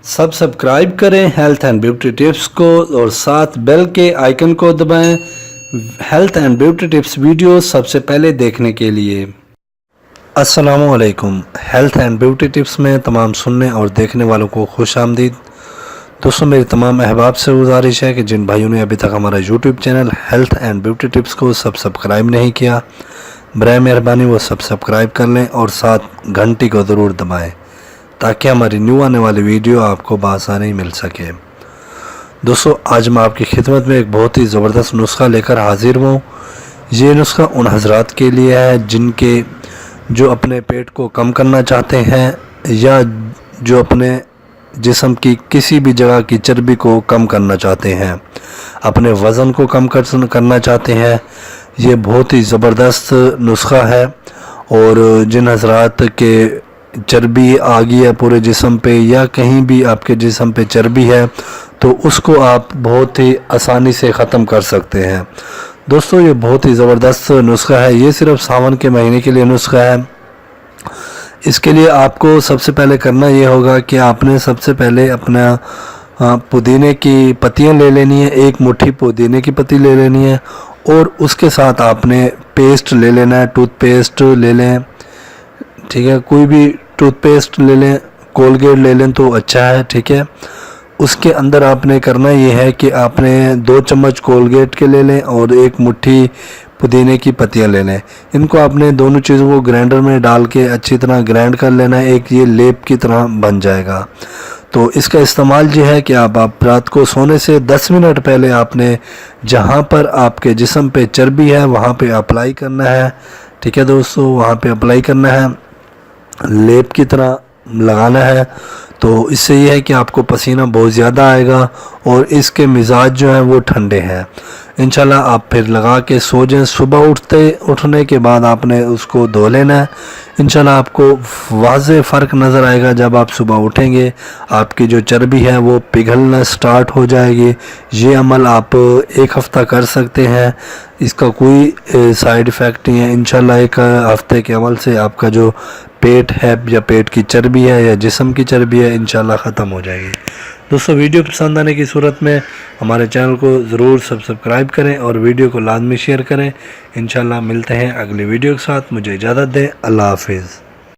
Subscribe करें health and beauty tips को और साथ बेल के आइकन को दबाएं health and beauty tips video सबसे पहले देखने के लिए। अस्सलामुअलैकुम। हेल्थ एंड ब्यूटी टिप्स में तमाम सुनने और देखने वालों को खुश आमदीद। दोस्तों, मेरी तमाम अहबाब से गुजारिश है कि जिन भाइयों ने अभी तक हमारा YouTube channel health and beauty tips को सब्सक्राइब नहीं किया, बराए मेहरबानी वो सब्सक्राइब कर लें और साथ घंटी को ज़रूर दबाएं ताकि हमारी न्यू आने वाली वीडियो आपको बआसानी मिल सके। दोस्तों, आज मैं आपकी खिदमत में एक बहुत ही ज़बरदस्त नुस्खा लेकर हाजिर हूँ। ये नुस्खा उन हजरात के लिए है जिनके जो अपने पेट को कम करना चाहते हैं या जो अपने जिस्म की किसी भी जगह की चर्बी को कम करना चाहते हैं, अपने वज़न को कम करना चाहते हैं। ये बहुत ही ज़बरदस्त नुस्खा है और जिन हजरात के चर्बी आ गई है पूरे जिस्म पे या कहीं भी आपके जिस्म पे चर्बी है तो उसको आप बहुत ही आसानी से ख़त्म कर सकते हैं। दोस्तों, ये बहुत ही ज़बरदस्त नुस्खा है। ये सिर्फ सावन के महीने के लिए नुस्खा है। इसके लिए आपको सबसे पहले करना ये होगा कि आपने सबसे पहले अपना पुदीने की पत्तियां ले लेनी है। एक मुट्ठी पुदीने की पत्ती ले लेनी है और उसके साथ आपने पेस्ट ले लेना है। टूथपेस्ट ले लें, ठीक है, कोई भी टूथपेस्ट ले लें, कोलगेट ले लें तो अच्छा है, ठीक है। उसके अंदर आपने करना ये है कि आपने 2 चम्मच कोलगेट के ले लें और एक मुट्ठी पुदीने की पत्तियां ले लें। इनको आपने दोनों चीज़ों को ग्राइंडर में डाल के अच्छी तरह ग्राइंड कर लेना है। एक ये लेप की तरह बन जाएगा। तो इसका इस्तेमाल ये है कि आप रात को सोने से 10 मिनट पहले आपने जहाँ पर आपके जिस्म पे चर्बी है वहाँ पे अप्लाई करना है, ठीक है दोस्तों। वहाँ पे अप्लाई करना है, लेप की तरह लगाना है। तो इससे ये है कि आपको पसीना बहुत ज़्यादा आएगा और इसके मिजाज जो हैं वो ठंडे हैं। इंशाल्लाह आप फिर लगा के सो जाएं। सुबह उठने के बाद आपने उसको धो लेना है। इंशाल्लाह आपको वाज़े फ़र्क नज़र आएगा। जब आप सुबह उठेंगे आपकी जो चर्बी है वो पिघलना स्टार्ट हो जाएगी। ये अमल आप 1 हफ़्ता कर सकते हैं, इसका कोई साइड इफ़ेक्ट नहीं है। इंशाल्लाह 1 हफ़्ते के अमल से आपका जो पेट है या पेट की चर्बी है या जिस्म की चर्बी है इंशाल्लाह ख़त्म हो जाएगी। दोस्तों, वीडियो पसंद आने की सूरत में हमारे चैनल को ज़रूर सब्सक्राइब करें और वीडियो को लाजमी शेयर करें। इंशाल्लाह मिलते हैं अगली वीडियो के साथ। मुझे इजाज़त दें। अल्लाह हाफिज़।